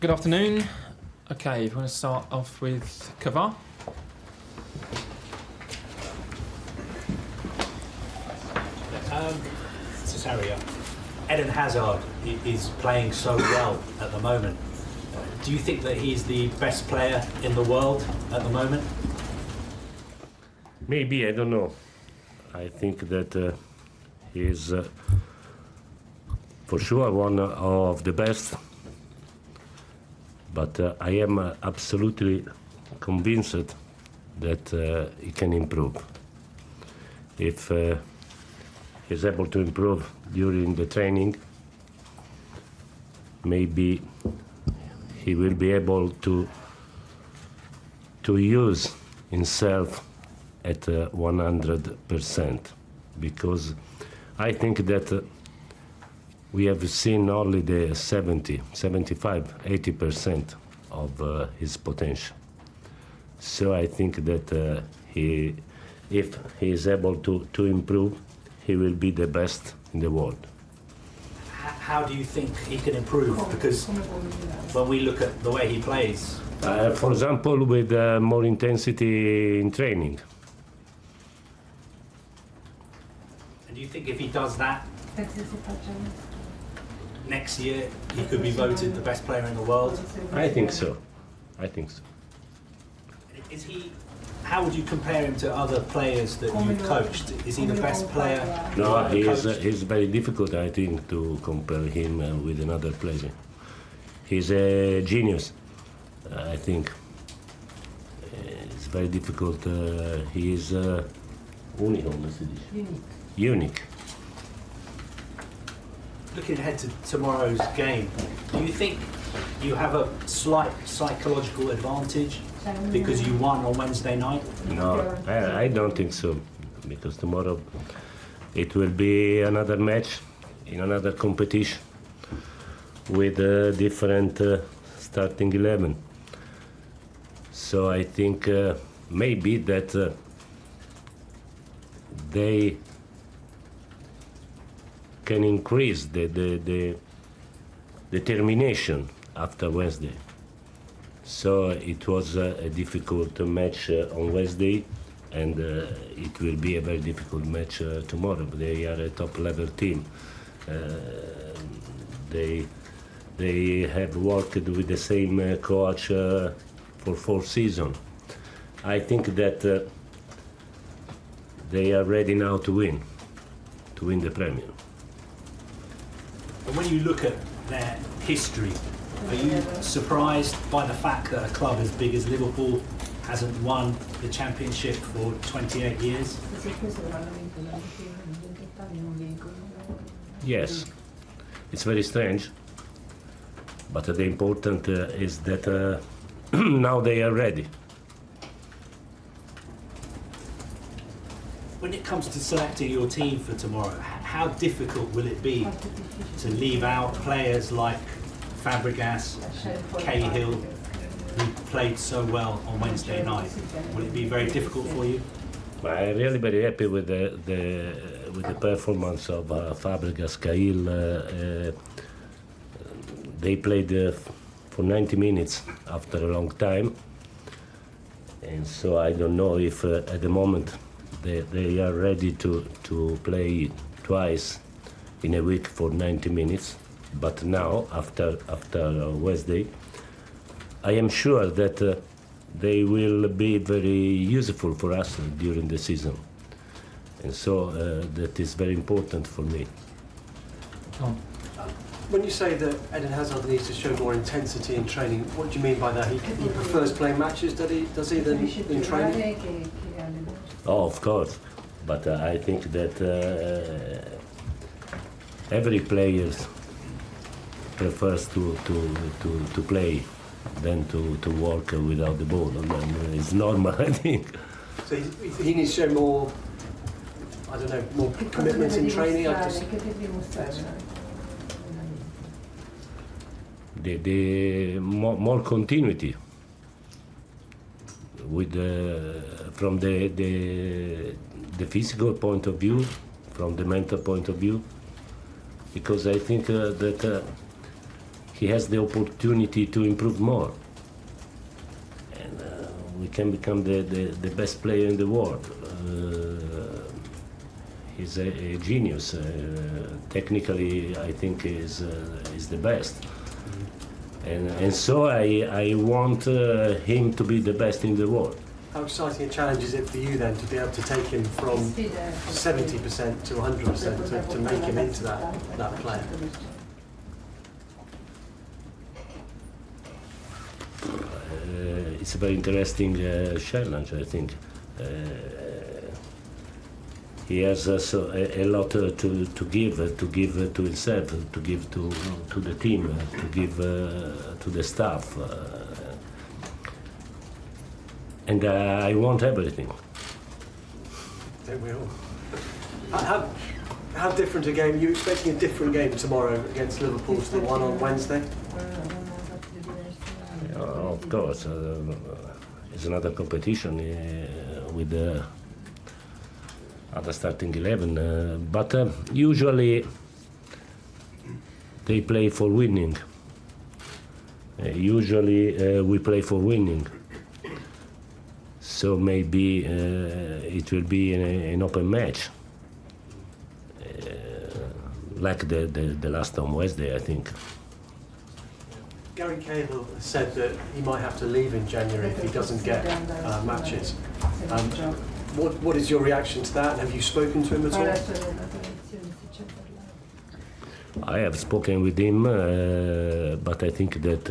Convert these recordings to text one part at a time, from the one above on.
Good afternoon. Okay, if you want to start off with Kavar. SARRI, Eden Hazard is playing so well at the moment. Do you think that he's the best player in the world at the moment? Maybe, I don't know. I think that he is for sure one of the best, but I am absolutely convinced that he can improve. If he's able to improve during the training, maybe he will be able to use himself at 100%, because I think that we have seen only the 70, 75, 80% of his potential. So I think that if he is able to improve, he will be the best in the world. How do you think he can improve? Because when we look at the way he plays... For example, with more intensity in training. And do you think if he does that, next year he could be voted the best player in the world? I think so. I think so. Is he... How would you compare him to other players that you've coached? Is he the best player? No, he's very difficult, I think, to compare him with another player. He's a genius, I think. It's very difficult. He is unique. Looking ahead to tomorrow's game, do you think you have a slight psychological advantage because you won on Wednesday night? No, I don't think so, because tomorrow it will be another match in another competition with a different starting 11. So I think maybe that they can increase the determination after Wednesday. So it was a difficult match on Wednesday, and it will be a very difficult match tomorrow. They are a top-level team. They have worked with the same coach for 4 seasons. I think that they are ready now to win the Premier. And when you look at their history, are you surprised by the fact that a club as big as Liverpool hasn't won the championship for 28 years? Yes, it's very strange, but the important is that now they are ready. When it comes to selecting your team for tomorrow, how difficult will it be to leave out players like Fabregas, Cahill, who played so well on Wednesday night? Will it be very difficult for you? I'm really very happy with the performance of Fabregas, Cahill. They played for 90 minutes after a long time, and so I don't know if at the moment they are ready to play twice in a week for 90 minutes. But now, after Wednesday, I am sure that they will be very useful for us during the season. And so that is very important for me. When you say that Eden Hazard needs to show more intensity in training, what do you mean by that? He prefers playing matches, does he than in training? Oh, of course. But I think that every player prefers to play than to work without the ball. And it's normal, I think. So he needs to show more, I don't know, more commitment in training? The more continuity with from the physical point of view, from the mental point of view, because I think that he has the opportunity to improve more. And we can become the best player in the world. He's a genius. Technically, I think is the best. And so I want him to be the best in the world. How exciting a challenge is it for you then to be able to take him from 70% to 100% to make him into that player? It's a very interesting challenge, I think. He has a lot to give to himself, to give to the team, to give to the staff. And I want everything. Don't we all? How different a game? Are you expecting a different game tomorrow against Liverpool to the one on Wednesday? Of course, it's another competition with other starting 11, but usually they play for winning. Usually we play for winning. So maybe it will be an open match, like the last on Wednesday, I think. Gary Cahill said that he might have to leave in January if he doesn't get matches. What is your reaction to that? Have you spoken to him at all? I have spoken with him, but I think that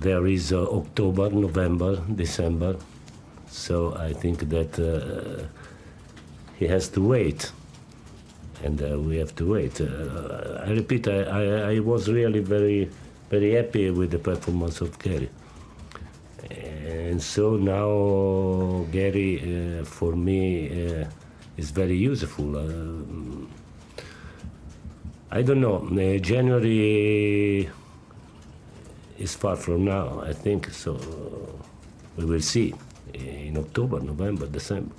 there is October, November, December, so I think that he has to wait, and we have to wait. I repeat, I was really very, very happy with the performance of Gary. And so now Gary, for me, is very useful. I don't know, January is far from now, I think, so we will see in October, November, December.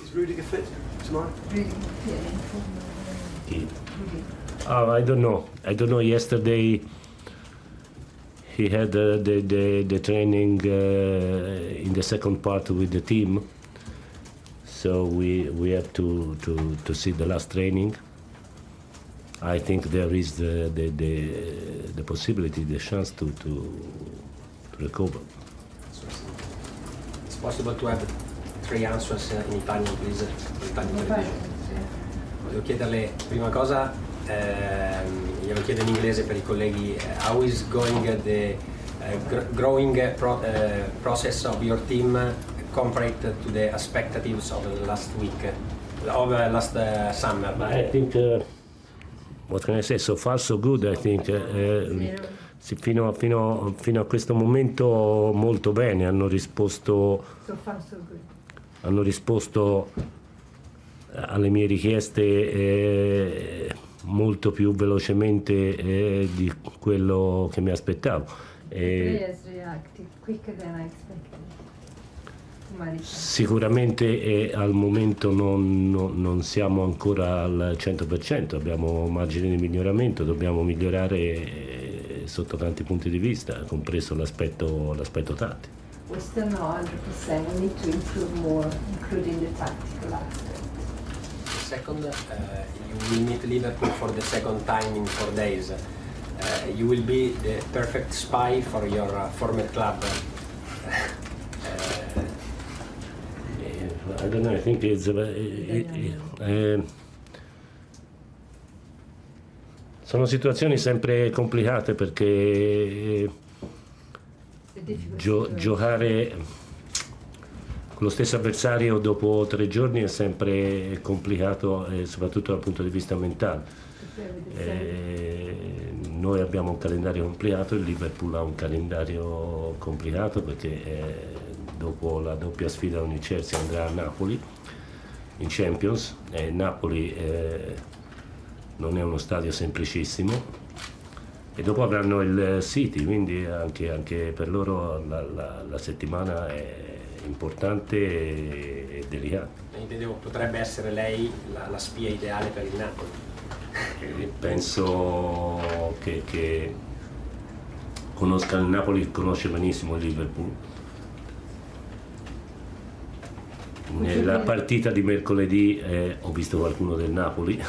Is Rudiger fit tomorrow? I don't know. Yesterday he had the training in the second part with the team, so we have to see the last training. I think there is the possibility, the chance to recover. It's possible to have 3 answers in Italian, please. Volevo chiederle, prima cosa, glielo chiedo in inglese per I colleghi, how is going the growing process of your team compared to the expectations of last week, of last summer? I think, what can I say, so far so good, I think. Sì, fino a questo momento molto bene, hanno risposto alle mie richieste molto più velocemente di quello che mi aspettavo. Sicuramente al momento non siamo ancora al 100%, abbiamo margine di miglioramento, dobbiamo migliorare sotto tanti punti di vista, compreso l'aspetto tattico. We're still not 100%. We need to improve more, including the tactical aspect. Second, you will meet Liverpool for the second time in 4 days. You will be the perfect spy for your former club. I don't know, I think it's sono situazioni sempre complicate perché giocare con lo stesso avversario dopo 3 giorni è sempre complicato, soprattutto dal punto di vista mentale. Noi abbiamo un calendario complicato, il Liverpool ha un calendario complicato perché dopo la doppia sfida con il Chelsea andrà a Napoli in Champions, e Napoli non è uno stadio semplicissimo, e dopo avranno il City, quindi anche per loro la settimana è importante e delicata. Intendevo, potrebbe essere lei la spia ideale per il Napoli. penso che conosca il Napoli, conosce benissimo il Liverpool. Nella partita di mercoledì ho visto qualcuno del Napoli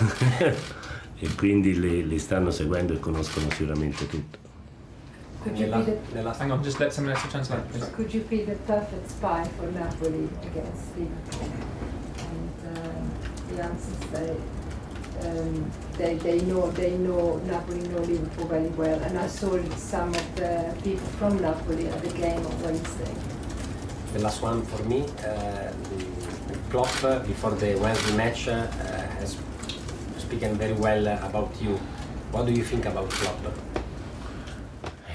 e quindi li stanno seguendo e conoscono sicuramente tutto. Hang on, just let someone else translate, please. Could you be the perfect spy for Napoli against Liverpool? And the answers say they know Napoli know Liverpool very well, and I saw some of the people from Napoli at the game on Wednesday. The last one for me, Klopp before the Wednesday match has spoken very well about you. What do you think about Klopp?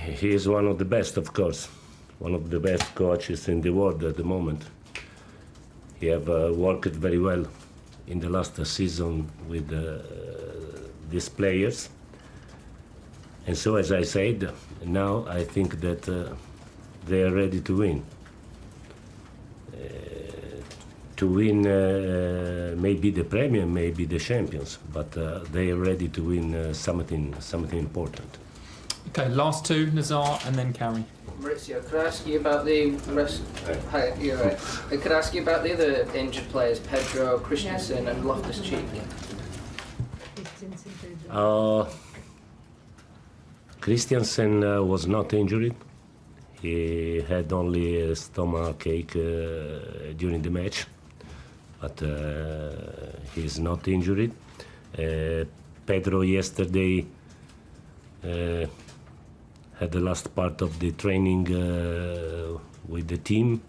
He is one of the best, of course, one of the best coaches in the world at the moment. He have worked very well in the last season with these players. And so, as I said, now I think that they are ready to win. To win maybe the Premier, maybe the Champions, but they are ready to win something important. Okay, last two, Nazar and then Carrie. Maurizio, could I ask you about the rest? Hi, you're right. Could I ask you about the other injured players, Pedro, Christensen, and Loftus-Cheek? Christensen was not injured. He had only a stomach ache during the match, but he is not injured. Pedro yesterday had the last part of the training with the team,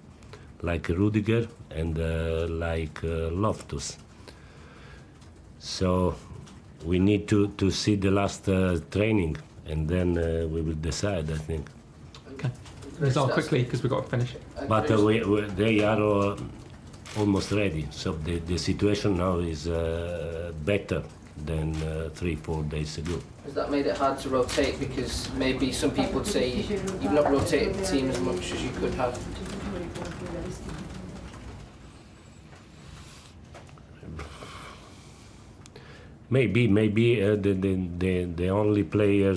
like Rudiger and like Loftus. So we need to see the last training, and then we will decide, I think. Okay. Nazar, quickly, because we've got to finish. But they are almost ready, so the situation now is better than 3-4 days ago. Has that made it hard to rotate? Because maybe some people would say you've not rotated the team as much as you could have. Maybe the only player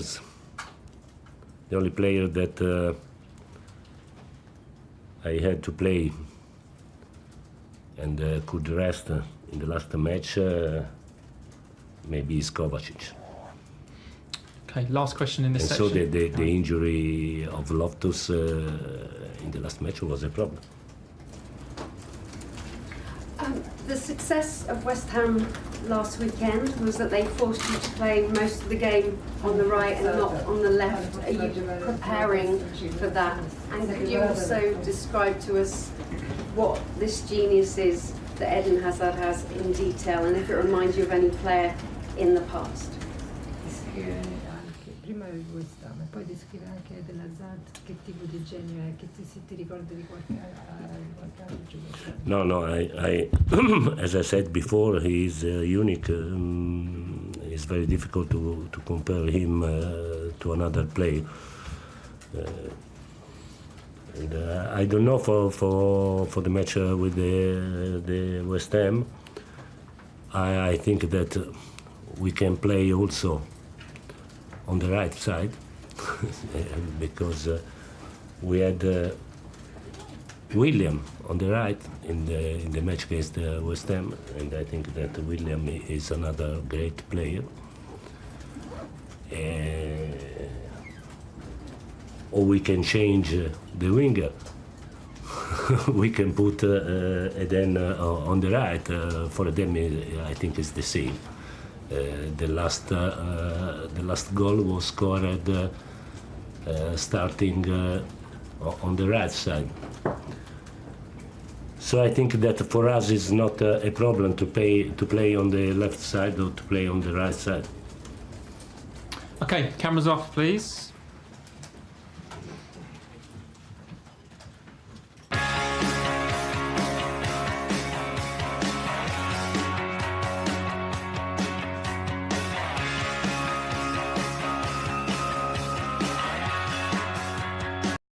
that I had to play and could rest in the last match maybe is Kovacic. Okay, last question in this and section. so the injury of Loftus in the last match was a problem. The success of West Ham last weekend was that they forced you to play most of the game on the right and not on the left. Are you preparing for that? And could you also describe to us what this genius is that Eden Hazard has in detail, and if it reminds you of any player in the past? Prima di questa, ma poi descrive anche dell'Hazard, che tipo di genio è, che ti ricorda di qualche altro giocatore? No, I as I said before, he is unique. It's very difficult to compare him to another player. And I don't know for the match with the West Ham. I think that we can play also on the right side because we had William on the right in the match against West Ham, and I think that William is another great player. Or we can change the winger. We can put Eden on the right. For them, I think it's the same. The last goal was scored starting on the right side. So I think that for us it's not a problem to play on the left side or to play on the right side. Okay, cameras off, please.